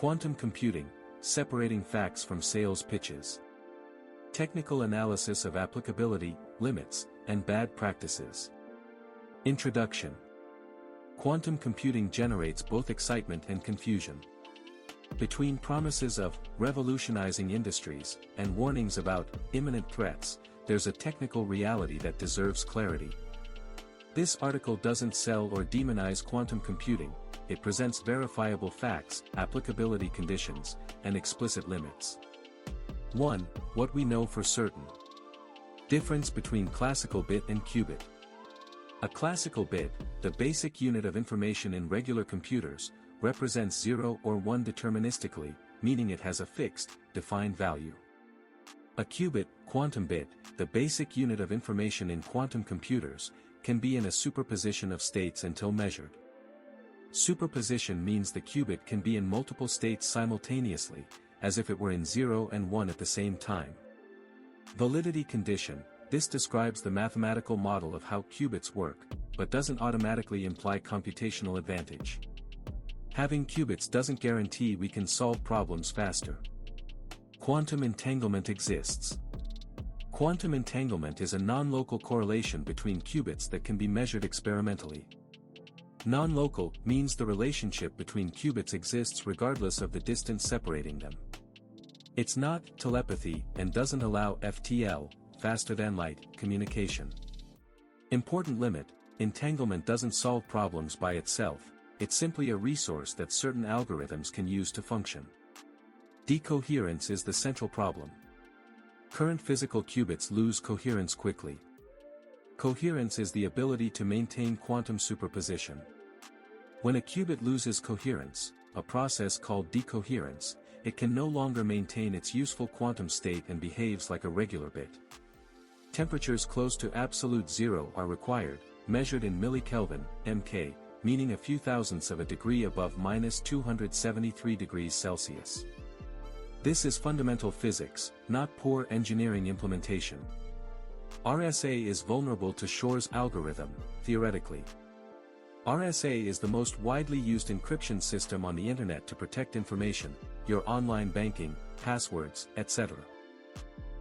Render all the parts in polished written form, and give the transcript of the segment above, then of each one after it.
Quantum computing, separating facts from sales pitches. Technical analysis of applicability, limits, and bad practices. Introduction. Quantum computing generates both excitement and confusion. Between promises of revolutionizing industries and warnings about imminent threats, there's a technical reality that deserves clarity. This article doesn't sell or demonize quantum computing, it presents verifiable facts, applicability conditions, and explicit limits. 1. What we know for certain. Difference between classical bit and qubit. A classical bit, the basic unit of information in regular computers, represents 0 or 1 deterministically, meaning it has a fixed, defined value. A qubit, quantum bit, the basic unit of information in quantum computers, can be in a superposition of states until measured. Superposition means the qubit can be in multiple states simultaneously, as if it were in 0 and 1 at the same time. Validity condition. This describes the mathematical model of how qubits work, but doesn't automatically imply computational advantage. Having qubits doesn't guarantee we can solve problems faster. Quantum entanglement exists. Quantum entanglement is a non-local correlation between qubits that can be measured experimentally. Non-local means the relationship between qubits exists regardless of the distance separating them. It's not telepathy and doesn't allow FTL, faster-than-light, communication. Important limit, entanglement doesn't solve problems by itself, it's simply a resource that certain algorithms can use to function. Decoherence is the central problem. Current physical qubits lose coherence quickly. Coherence is the ability to maintain quantum superposition. When a qubit loses coherence, a process called decoherence, it can no longer maintain its useful quantum state and behaves like a regular bit. Temperatures close to absolute zero are required, measured in millikelvin, mK, meaning a few thousandths of a degree above -273 degrees Celsius. This is fundamental physics, not poor engineering implementation. RSA is vulnerable to Shor's algorithm, theoretically. RSA is the most widely used encryption system on the internet to protect information, your online banking, passwords, etc.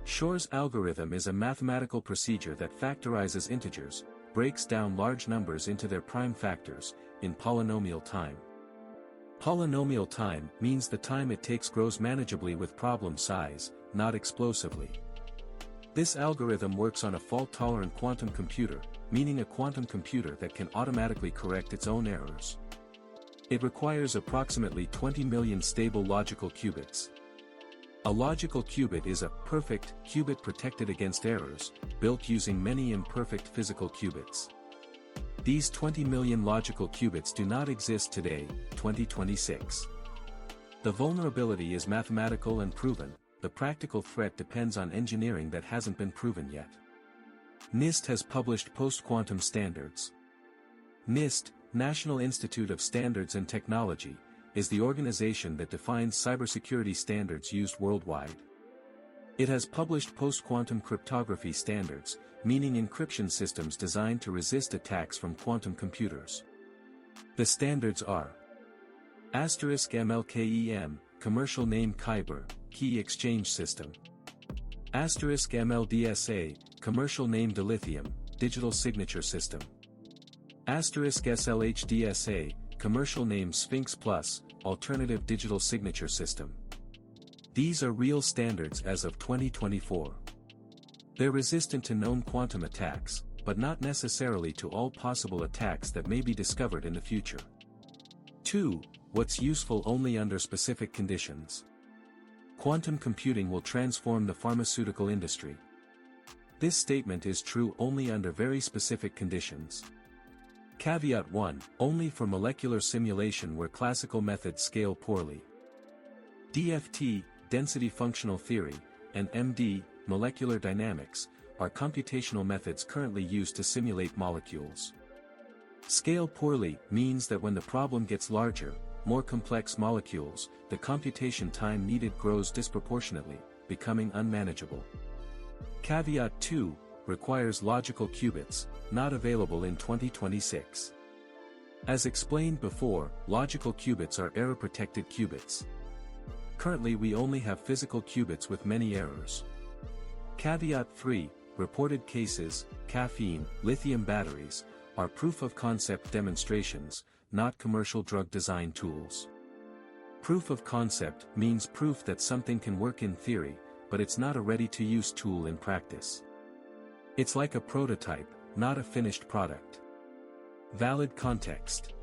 Shor's algorithm is a mathematical procedure that factorizes integers, breaks down large numbers into their prime factors, in polynomial time. Polynomial time means the time it takes grows manageably with problem size, not explosively. This algorithm works on a fault-tolerant quantum computer, meaning a quantum computer that can automatically correct its own errors. It requires approximately 20 million stable logical qubits. A logical qubit is a perfect qubit protected against errors, built using many imperfect physical qubits. These 20 million logical qubits do not exist today, 2026. The vulnerability is mathematical and proven, the practical threat depends on engineering that hasn't been proven yet. NIST has published post-quantum standards. NIST, National Institute of Standards and Technology, is the organization that defines cybersecurity standards used worldwide. It has published post-quantum cryptography standards, meaning encryption systems designed to resist attacks from quantum computers. The standards are *MLKEM, commercial name Kyber, key exchange system. *MLDSA, commercial name dilithium, digital signature system. *SLHDSA, commercial name Sphinx Plus, alternative digital signature system. These are real standards as of 2024. They're resistant to known quantum attacks, but not necessarily to all possible attacks that may be discovered in the future. 2. What's useful only under specific conditions. Quantum computing will transform the pharmaceutical industry. This statement is true only under very specific conditions. Caveat 1, only for molecular simulation where classical methods scale poorly. DFT, density functional theory, and MD, molecular dynamics, are computational methods currently used to simulate molecules. Scale poorly means that when the problem gets larger, more complex molecules, the computation time needed grows disproportionately, becoming unmanageable. Caveat 2, requires logical qubits, not available in 2026. As explained before, logical qubits are error-protected qubits. Currently we only have physical qubits with many errors. Caveat 3, reported cases, caffeine, lithium batteries, are proof-of-concept demonstrations, not commercial drug design tools. Proof of concept means proof that something can work in theory, but it's not a ready-to-use tool in practice. It's like a prototype, not a finished product. Valid context.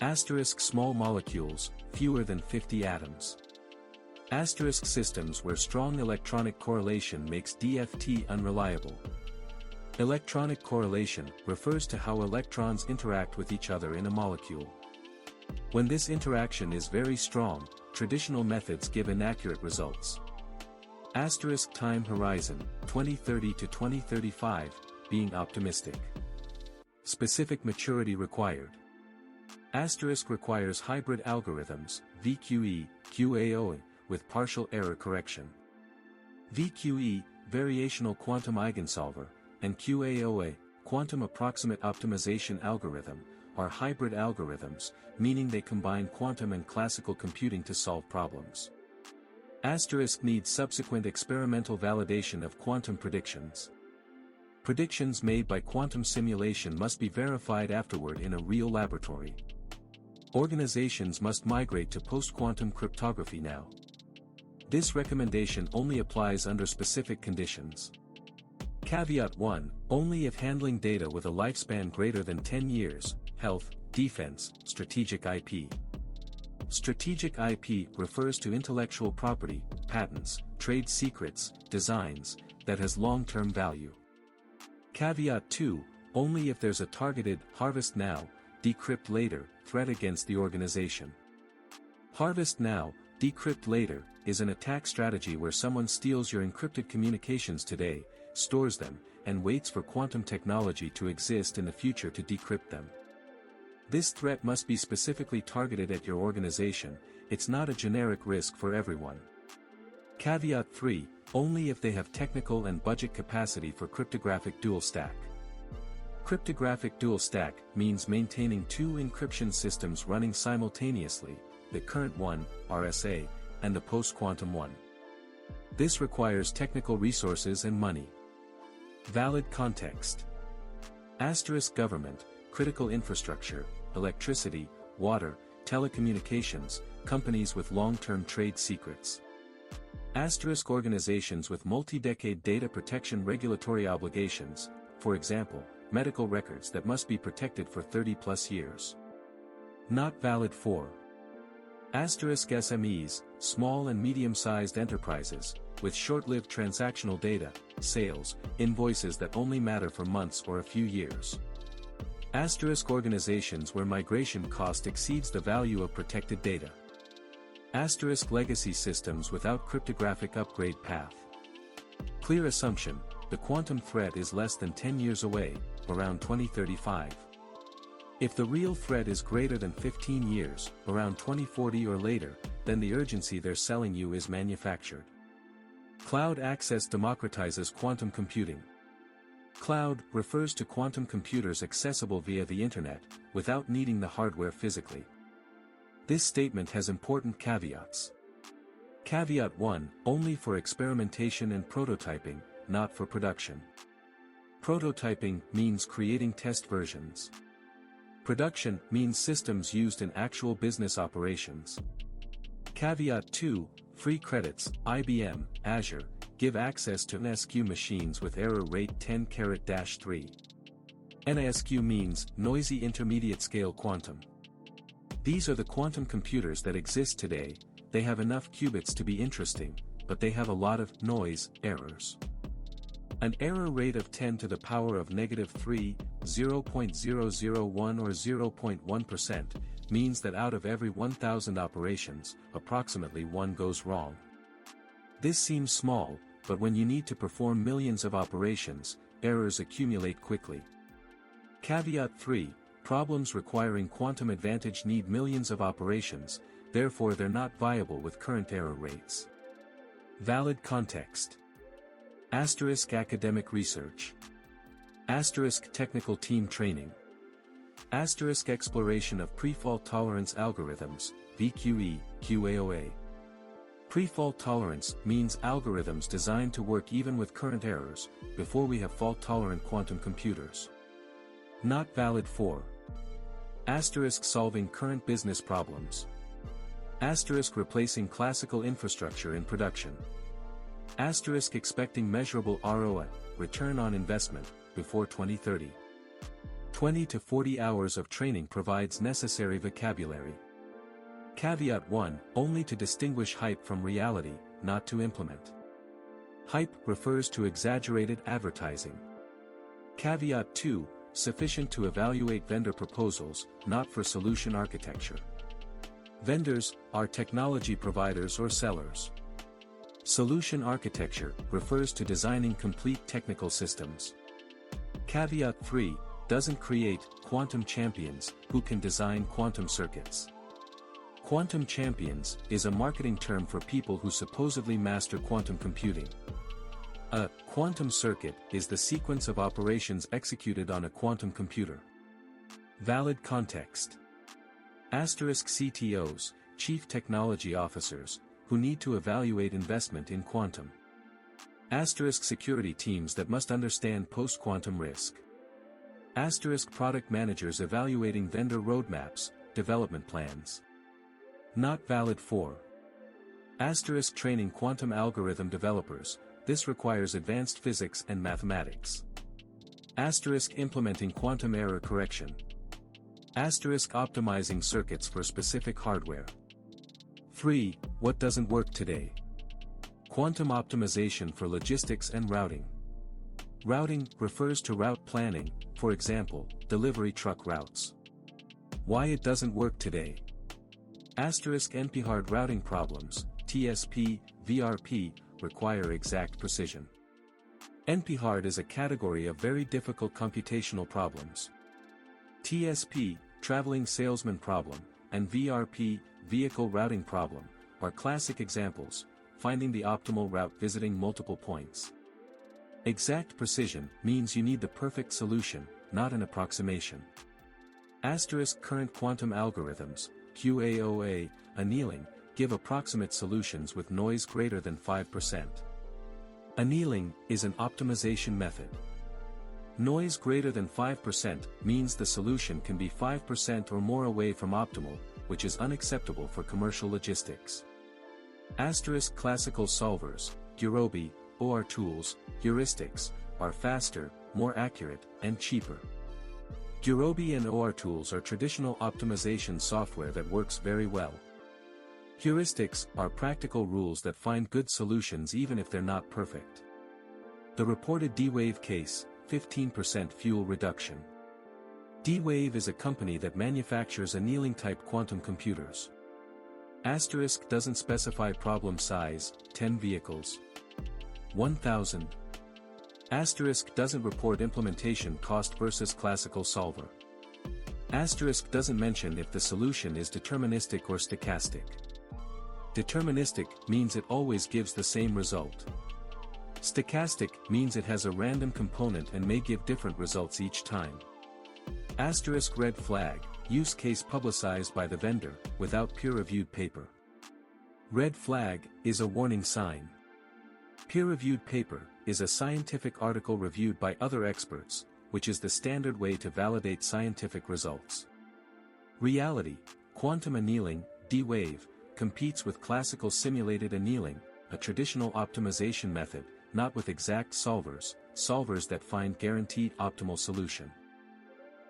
Asterisk small molecules, fewer than 50 atoms. Asterisk systems where strong electronic correlation makes DFT unreliable. Electronic correlation refers to how electrons interact with each other in a molecule. When this interaction is very strong, traditional methods give inaccurate results. Asterisk time horizon, 2030 to 2035, being optimistic. Specific maturity required. Asterisk requires hybrid algorithms, VQE, QAOE, with partial error correction. VQE, variational quantum eigensolver, and QAOA, quantum approximate optimization algorithm, are hybrid algorithms, meaning they combine quantum and classical computing to solve problems. Asterisk needs subsequent experimental validation of quantum predictions. Predictions made by quantum simulation must be verified afterward in a real laboratory. Organizations must migrate to post-quantum cryptography now. This recommendation only applies under specific conditions. Caveat 1, only if handling data with a lifespan greater than 10 years, health, defense, strategic IP. Strategic IP refers to intellectual property, patents, trade secrets, designs, that has long-term value. Caveat 2, only if there's a targeted, harvest now, decrypt later, threat against the organization. Harvest now, decrypt later, is an attack strategy where someone steals your encrypted communications today, stores them, and waits for quantum technology to exist in the future to decrypt them. This threat must be specifically targeted at your organization, it's not a generic risk for everyone. Caveat 3, only if they have technical and budget capacity for cryptographic dual stack. Cryptographic dual stack means maintaining two encryption systems running simultaneously, the current one, RSA, and the post-quantum one. This requires technical resources and money. Valid context. Asterisk government, critical infrastructure, electricity, water, telecommunications, companies with long-term trade secrets. Asterisk organizations with multi-decade data protection regulatory obligations, for example, medical records that must be protected for 30+ years. Not valid for. Asterisk SMEs, small and medium-sized enterprises, with short-lived transactional data, sales, invoices that only matter for months or a few years. Asterisk organizations where migration cost exceeds the value of protected data. Asterisk legacy systems without cryptographic upgrade path. Clear assumption, the quantum threat is less than 10 years away, around 2035. If the real threat is greater than 15 years, around 2040 or later, then the urgency they're selling you is manufactured. Cloud access democratizes quantum computing. Cloud refers to quantum computers accessible via the internet, without needing the hardware physically. This statement has important caveats. Caveat 1, only for experimentation and prototyping, not for production. Prototyping means creating test versions. Production means systems used in actual business operations. Caveat 2, free credits, IBM, Azure, give access to NSQ machines with error rate 10^-3. NSQ means noisy intermediate scale quantum. These are the quantum computers that exist today, they have enough qubits to be interesting, but they have a lot of noise, errors. An error rate of 10 to the power of -3, 0.001 or 0.1%, means that out of every 1,000 operations, approximately one goes wrong. This seems small, but when you need to perform millions of operations, errors accumulate quickly. Caveat 3, problems requiring quantum advantage need millions of operations, therefore they're not viable with current error rates. Valid context. Asterisk academic research. Asterisk technical team training. Asterisk exploration of pre-fault tolerance algorithms, VQE, QAOA. Pre-fault tolerance means algorithms designed to work even with current errors, before we have fault-tolerant quantum computers. Not valid for * solving current business problems. * replacing classical infrastructure in production. * expecting measurable ROI, return on investment, before 2030. 20 to 40 hours of training provides necessary vocabulary. Caveat 1, only to distinguish hype from reality, not to implement. Hype refers to exaggerated advertising. Caveat 2, sufficient to evaluate vendor proposals, not for solution architecture. Vendors are technology providers or sellers. Solution architecture refers to designing complete technical systems. Caveat 3, doesn't create quantum champions who can design quantum circuits. Quantum champions is a marketing term for people who supposedly master quantum computing. A quantum circuit is the sequence of operations executed on a quantum computer. Valid context. CTOs, Chief Technology Officers, who need to evaluate investment in quantum. Security teams that must understand post-quantum risk. Product managers evaluating vendor roadmaps, development plans. Not valid for training quantum algorithm developers, this requires advanced physics and mathematics. Implementing quantum error correction. Optimizing circuits for specific hardware. 3. What doesn't work today? Quantum optimization for logistics and routing. Routing refers to route planning, for example, delivery truck routes. Why it doesn't work today? NP-hard routing problems, TSP, VRP, require exact precision. NP-hard is a category of very difficult computational problems. TSP, traveling salesman problem, and VRP, vehicle routing problem, are classic examples, finding the optimal route visiting multiple points. Exact precision means you need the perfect solution, not an approximation. Current quantum algorithms, QAOA, annealing, give approximate solutions with noise greater than 5%. Annealing is an optimization method. Noise greater than 5% means the solution can be 5% or more away from optimal, which is unacceptable for commercial logistics. Classical solvers, Gurobi, OR tools, heuristics, are faster, more accurate, and cheaper. Gurobi and OR tools are traditional optimization software that works very well. Heuristics are practical rules that find good solutions even if they're not perfect. The reported D-Wave case, 15% fuel reduction. D-Wave is a company that manufactures annealing-type quantum computers. Doesn't specify problem size, 10 vehicles. 1000. Doesn't report implementation cost versus classical solver. Doesn't mention if the solution is deterministic or stochastic. Deterministic means it always gives the same result. Stochastic means it has a random component and may give different results each time. Red flag, use case publicized by the vendor, without peer-reviewed paper. Red flag is a warning sign. Peer-reviewed paper is a scientific article reviewed by other experts, which is the standard way to validate scientific results. Reality, quantum annealing, D-Wave, competes with classical simulated annealing, a traditional optimization method, not with exact solvers that find guaranteed optimal solution.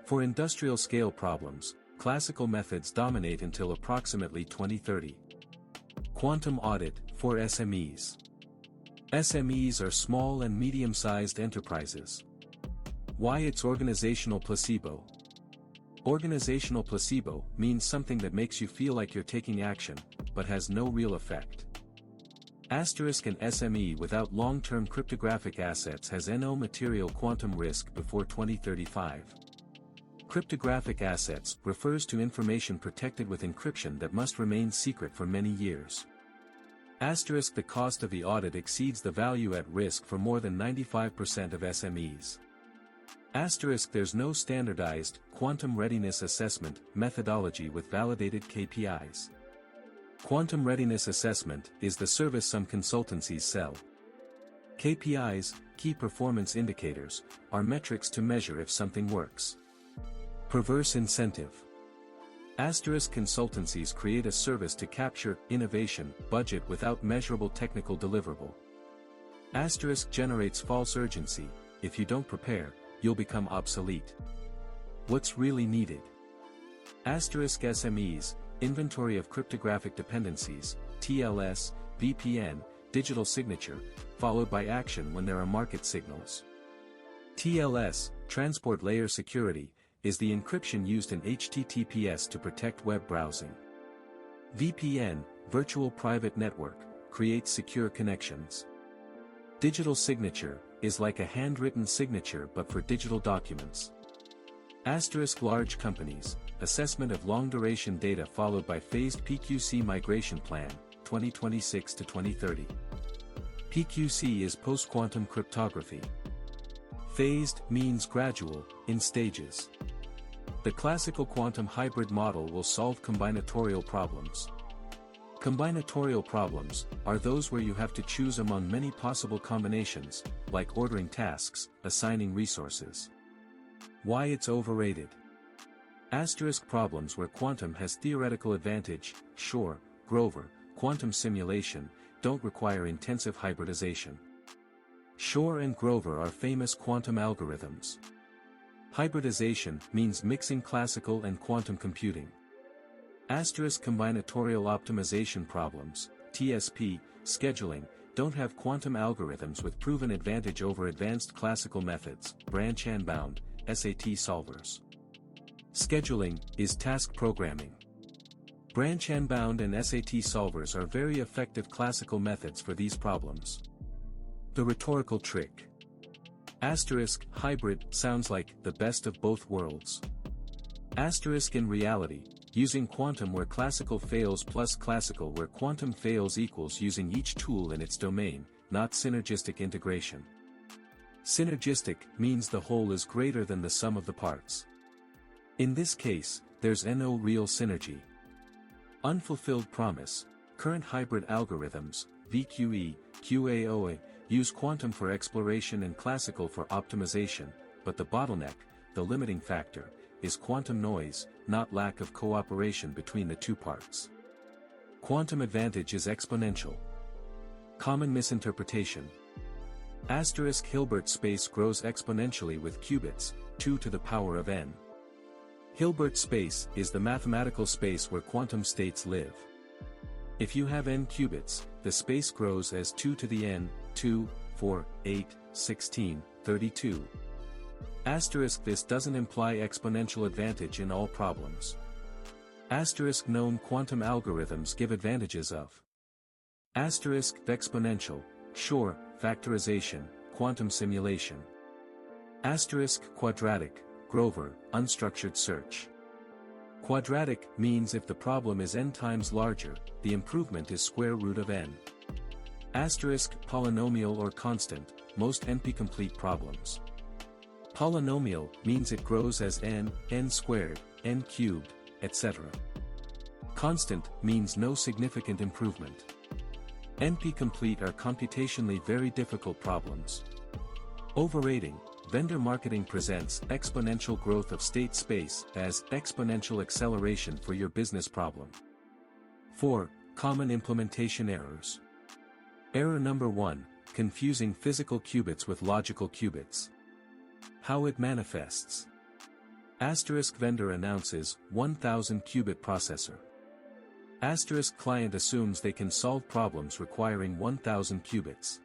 For industrial scale problems, classical methods dominate until approximately 2030. Quantum audit, for SMEs. SMEs are small and medium-sized enterprises. Why it's organizational placebo? Organizational placebo means something that makes you feel like you're taking action, but has no real effect. An SME without long-term cryptographic assets has no material quantum risk before 2035. Cryptographic assets refers to information protected with encryption that must remain secret for many years. The cost of the audit exceeds the value at risk for more than 95% of SMEs. There's no standardized, quantum readiness assessment methodology with validated KPIs. Quantum readiness assessment is the service some consultancies sell. KPIs, key performance indicators, are metrics to measure if something works. Perverse incentive. Asterisk consultancies create a service to capture innovation budget without measurable technical deliverable. Asterisk generates false urgency. If you don't prepare, you'll become obsolete. What's really needed? Asterisk SMEs, inventory of cryptographic dependencies, TLS, VPN, digital signature, followed by action when there are market signals. TLS, transport layer security, is the encryption used in HTTPS to protect web browsing. VPN, virtual private network, creates secure connections. Digital signature, is like a handwritten signature but for digital documents. Asterisk large companies, assessment of long-duration data followed by phased PQC migration plan, 2026 to 2030. PQC is post-quantum cryptography. Phased means gradual, in stages. The classical quantum hybrid model will solve combinatorial problems. Combinatorial problems are those where you have to choose among many possible combinations, like ordering tasks, assigning resources. Why it's overrated. Asterisk problems where quantum has theoretical advantage, Shor, Grover, quantum simulation, don't require intensive hybridization. Shor and Grover are famous quantum algorithms. Hybridization means mixing classical and quantum computing. Asterisk combinatorial optimization problems, TSP, scheduling, don't have quantum algorithms with proven advantage over advanced classical methods, branch and bound, SAT solvers. Scheduling is task programming. Branch and bound and SAT solvers are very effective classical methods for these problems. The rhetorical trick. Asterisk hybrid sounds like the best of both worlds. Asterisk in reality, using quantum where classical fails plus classical where quantum fails equals using each tool in its domain, not synergistic integration. Synergistic means the whole is greater than the sum of the parts. In this case, there's no real synergy. Unfulfilled promise. Current hybrid algorithms, VQE, QAOA, use quantum for exploration and classical for optimization, but the bottleneck, the limiting factor, is quantum noise, not lack of cooperation between the two parts. Quantum advantage is exponential. Common misinterpretation. Asterisk Hilbert space grows exponentially with qubits, 2 to the power of n. Hilbert space is the mathematical space where quantum states live. If you have n qubits, the space grows as 2 to the n, 2, 4, 8, 16, 32. Asterisk this doesn't imply exponential advantage in all problems. Asterisk known quantum algorithms give advantages of. Asterisk exponential, Shor, factorization, quantum simulation. Asterisk quadratic, Grover, unstructured search. Quadratic means if the problem is n times larger, the improvement is square root of n. Asterisk polynomial or constant, most NP-complete problems. Polynomial means it grows as n, n squared, n cubed, etc. Constant means no significant improvement. NP-complete are computationally very difficult problems. Overrating. Vendor marketing presents exponential growth of state space as exponential acceleration for your business problem. 4. Common implementation errors. Error number 1, confusing physical qubits with logical qubits. How it manifests. Asterisk vendor announces 1000 qubit processor. Asterisk client assumes they can solve problems requiring 1000 qubits.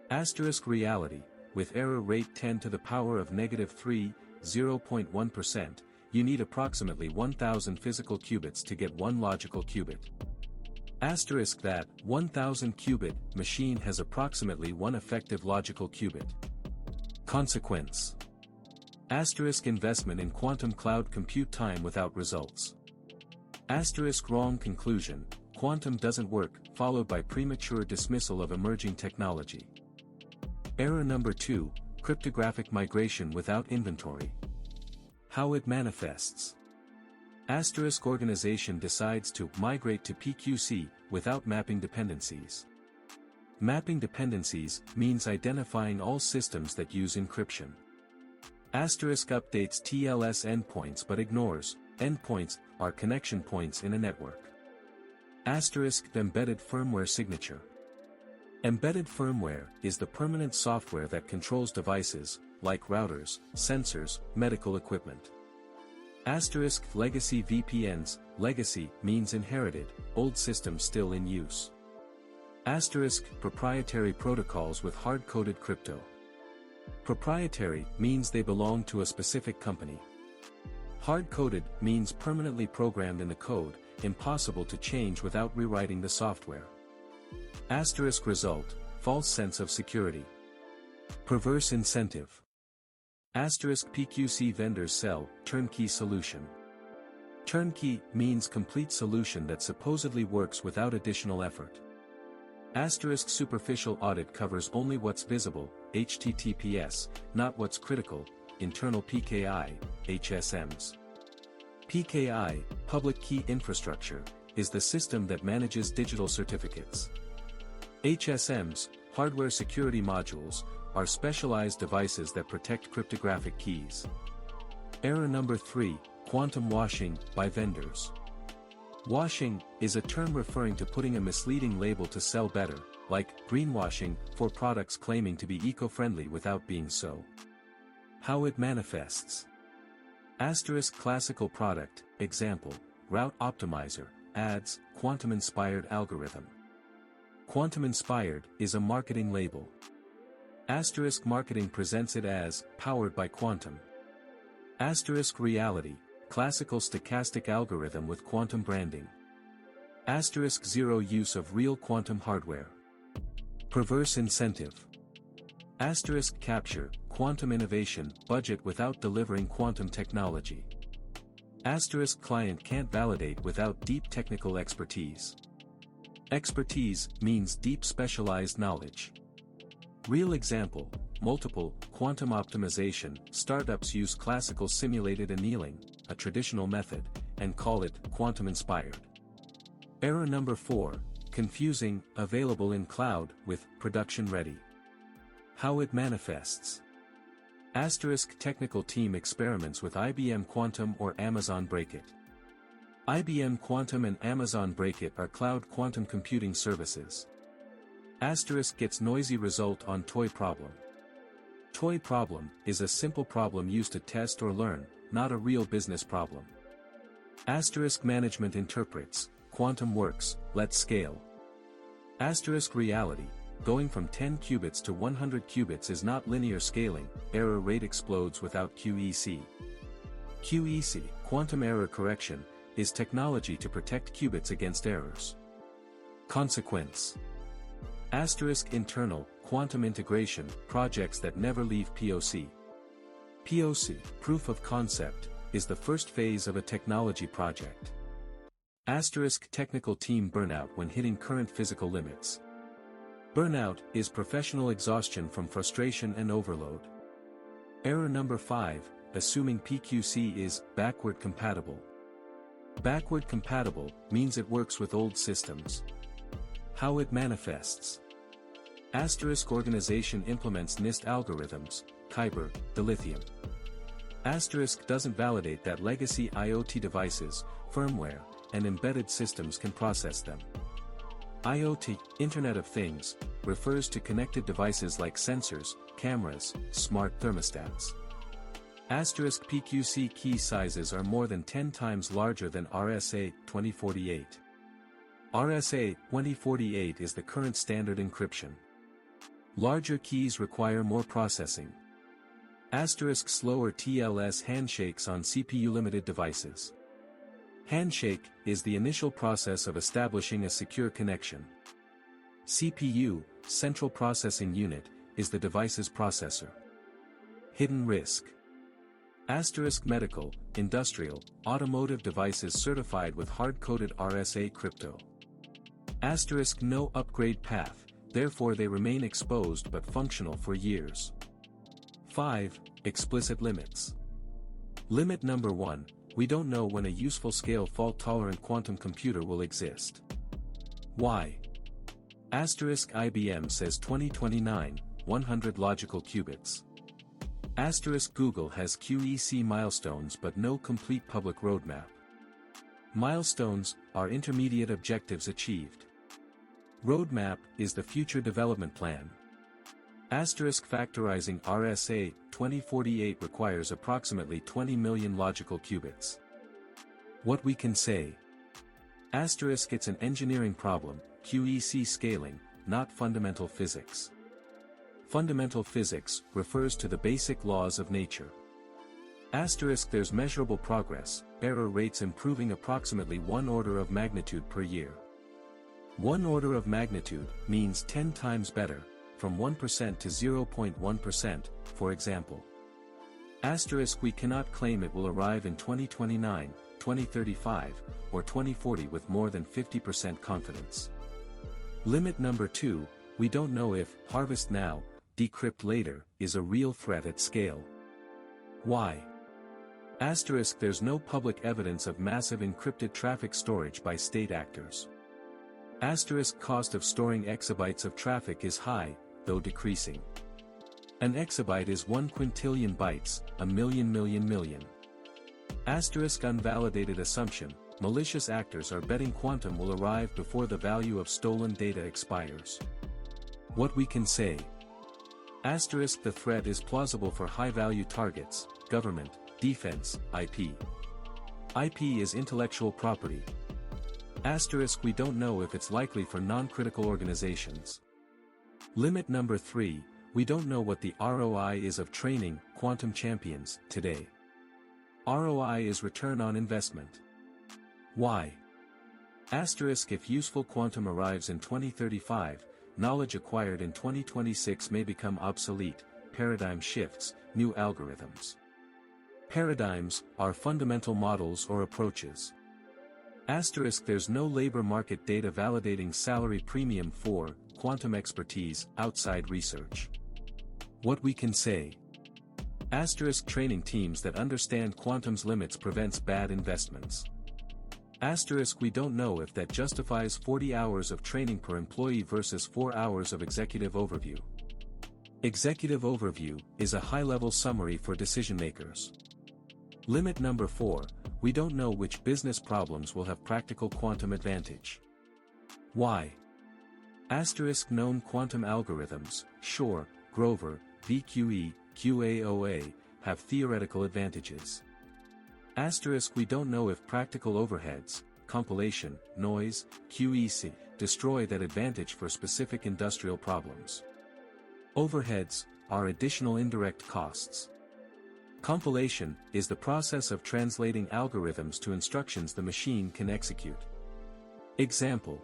Asterisk reality. With error rate 10 to the power of -3, 0.1%, you need approximately 1000 physical qubits to get one logical qubit. Asterisk that 1000 qubit machine has approximately one effective logical qubit. Consequence. Asterisk investment in quantum cloud compute time without results. Asterisk wrong conclusion, quantum doesn't work, followed by premature dismissal of emerging technology. Error number 2, cryptographic migration without inventory. How it manifests. Asterisk organization decides to migrate to PQC without mapping dependencies. Mapping dependencies means identifying all systems that use encryption. Asterisk updates TLS endpoints but ignores endpoints are connection points in a network. Asterisk embedded firmware signature. Embedded firmware is the permanent software that controls devices, like routers, sensors, medical equipment. Asterisk legacy VPNs. Legacy means inherited, old systems still in use. Asterisk proprietary protocols with hard-coded crypto. Proprietary means they belong to a specific company. Hard-coded means permanently programmed in the code, impossible to change without rewriting the software. Asterisk result, false sense of security. Perverse incentive. Asterisk PQC vendors sell turnkey solution. Turnkey means complete solution that supposedly works without additional effort. Asterisk superficial audit covers only what's visible, HTTPS, not what's critical, internal PKI, HSMs. PKI, public key infrastructure, is the system that manages digital certificates. HSMs, hardware security modules, are specialized devices that protect cryptographic keys. Error number 3, quantum washing by vendors. Washing is a term referring to putting a misleading label to sell better, like greenwashing, for products claiming to be eco-friendly without being so. How it manifests. Asterisk classical product, example, route optimizer, ads, quantum-inspired algorithm. Quantum-inspired is a marketing label. Asterisk marketing presents it as powered by quantum. Asterisk reality, classical stochastic algorithm with quantum branding. Asterisk zero use of real quantum hardware. Perverse incentive. Asterisk capture, quantum innovation, budget without delivering quantum technology. Asterisk client can't validate without deep technical expertise. Expertise means deep specialized knowledge. Real example, multiple, quantum optimization, startups use classical simulated annealing, a traditional method, and call it quantum-inspired. Error number 4, confusing, available in cloud, with production-ready. How it manifests. Asterisk technical team experiments with IBM Quantum or Amazon Breakit. IBM Quantum and Amazon Breakit are cloud quantum computing services. Asterisk gets noisy result on toy problem. Toy problem is a simple problem used to test or learn, not a real business problem. Asterisk management interprets, quantum works, let's scale. Asterisk reality, going from 10 qubits to 100 qubits is not linear scaling, error rate explodes without QEC. QEC, quantum error correction, is technology to protect qubits against errors. Consequence. Asterisk internal, quantum integration, projects that never leave POC. POC, proof of concept, is the first phase of a technology project. Asterisk technical team burnout when hitting current physical limits. Burnout is professional exhaustion from frustration and overload. Error number 5, assuming PQC is backward compatible. Backward compatible means it works with old systems. How it manifests. Asterisk organization implements NIST algorithms, Kyber, dilithium. Asterisk doesn't validate that legacy IoT devices, firmware, and embedded systems can process them. IoT, Internet of Things, refers to connected devices like sensors, cameras, smart thermostats. Asterisk PQC key sizes are more than 10 times larger than RSA 2048. RSA 2048 is the current standard encryption. Larger keys require more processing. Asterisk slower TLS handshakes on CPU-limited devices. Handshake is the initial process of establishing a secure connection. CPU, Central Processing Unit, is the device's processor. Hidden risk. Asterisk medical, industrial, automotive devices certified with hard-coded RSA crypto. Asterisk no upgrade path, therefore they remain exposed but functional for years. 5. Explicit limits. Limit number 1, we don't know when a useful scale fault-tolerant quantum computer will exist. Why? Asterisk IBM says 2029, 100 logical qubits. Asterisk Google has QEC milestones but no complete public roadmap. Milestones are intermediate objectives achieved. Roadmap is the future development plan. Asterisk factorizing RSA 2048 requires approximately 20 million logical qubits. What we can say. Asterisk it's an engineering problem, QEC scaling, not fundamental physics. Fundamental physics refers to the basic laws of nature. Asterisk there's measurable progress, error rates improving approximately 1 order of magnitude per year. 1 order of magnitude means 10 times better, from 1% to 0.1%, for example. Asterisk we cannot claim it will arrive in 2029, 2035, or 2040 with more than 50% confidence. Limit number 2, we don't know if harvest now, decrypt later is a real threat at scale. Why? Asterisk there's no public evidence of massive encrypted traffic storage by state actors. Asterisk cost of storing exabytes of traffic is high, though decreasing. An exabyte is 1 quintillion bytes, a million. Asterisk unvalidated assumption, malicious actors are betting quantum will arrive before the value of stolen data expires. What we can say. Asterisk the threat is plausible for high-value targets, government, defense, IP. IP is intellectual property. Asterisk we don't know if it's likely for non-critical organizations. Limit number 3, we don't know what the ROI is of training quantum champions today. ROI is return on investment. Why? Asterisk if useful quantum arrives in 2035, knowledge acquired in 2026 may become obsolete, paradigm shifts, new algorithms. Paradigms are fundamental models or approaches. Asterisk there's no labor market data validating salary premium for quantum expertise outside research. What we can say. Asterisk training teams that understand quantum's limits prevents bad investments. Asterisk we don't know if that justifies 40 hours of training per employee versus 4 hours of executive overview. Executive overview is a high-level summary for decision makers. Limit number 4, we don't know which business problems will have practical quantum advantage. Why? Asterisk known quantum algorithms, Shor, Grover, VQE, QAOA, have theoretical advantages. Asterisk we don't know if practical overheads, compilation, noise, QEC, destroy that advantage for specific industrial problems. Overheads are additional indirect costs. Compilation is the process of translating algorithms to instructions the machine can execute. Example.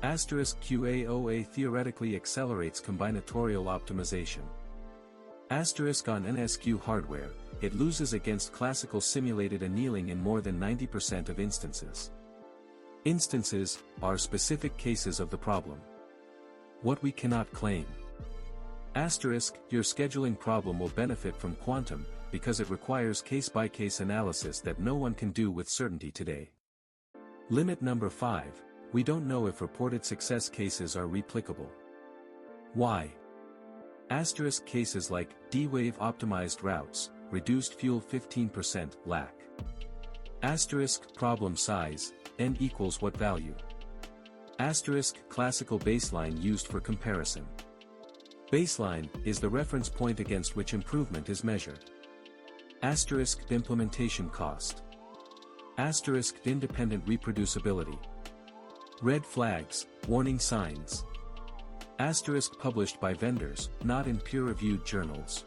Asterisk QAOA theoretically accelerates combinatorial optimization. Asterisk on NSQ hardware, it loses against classical simulated annealing in more than 90% of instances. Instances are specific cases of the problem. What we cannot claim. Asterisk, your scheduling problem will benefit from quantum, because it requires case-by-case analysis that no one can do with certainty today. Limit number 5, we don't know if reported success cases are replicable. Why? Asterisk cases like D-Wave optimized routes, reduced fuel 15% lack. Asterisk problem size, n equals what value? Asterisk classical baseline used for comparison. Baseline is the reference point against which improvement is measured. Asterisk implementation cost. Asterisk independent reproducibility. Red flags, warning signs. Asterisk published by vendors, not in peer-reviewed journals.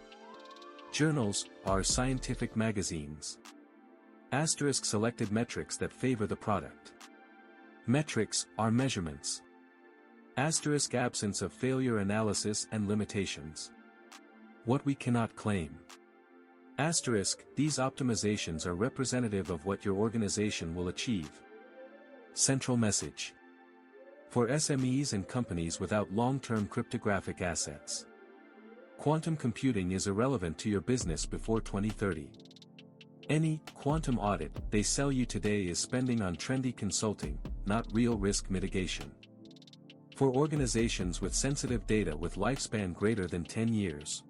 Journals are scientific magazines. Asterisk selected metrics that favor the product. Metrics are measurements. Asterisk absence of failure analysis and limitations. What we cannot claim. Asterisk, these optimizations are representative of what your organization will achieve. Central message. For SMEs and companies without long-term cryptographic assets. Quantum computing is irrelevant to your business before 2030. Any quantum audit they sell you today is spending on trendy consulting, not real risk mitigation. For organizations with sensitive data with lifespan greater than 10 years.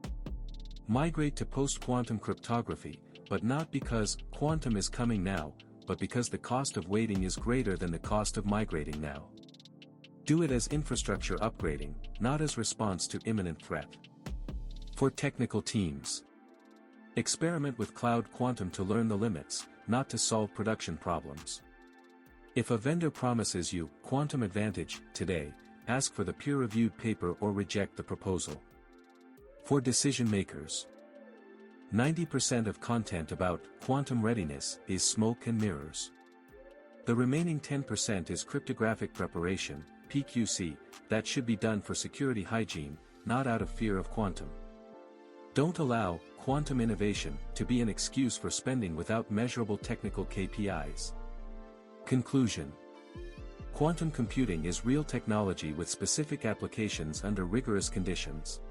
Migrate to post-quantum cryptography, but not because quantum is coming now, but because the cost of waiting is greater than the cost of migrating now. Do it as infrastructure upgrading, not as response to imminent threat. For technical teams. Experiment with cloud quantum to learn the limits, not to solve production problems. If a vendor promises you quantum advantage today, ask for the peer-reviewed paper or reject the proposal. For decision makers. 90% of content about quantum readiness is smoke and mirrors. The remaining 10% is cryptographic preparation, PQC, that should be done for security hygiene, not out of fear of quantum. Don't allow quantum innovation to be an excuse for spending without measurable technical KPIs. Conclusion. Quantum computing is real technology with specific applications under rigorous conditions.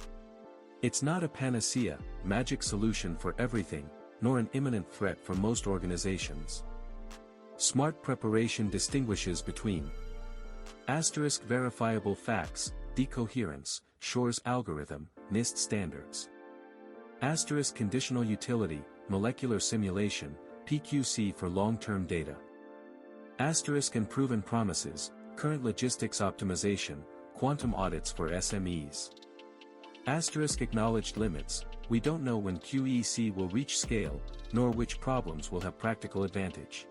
It's not a panacea, magic solution for everything, nor an imminent threat for most organizations. Smart preparation distinguishes between verifiable facts, decoherence, Shor's algorithm, NIST standards. Conditional utility, molecular simulation, PQC for long-term data. And proven promises, current logistics optimization, quantum audits for SMEs. Acknowledged limits, we don't know when QEC will reach scale, nor which problems will have practical advantage.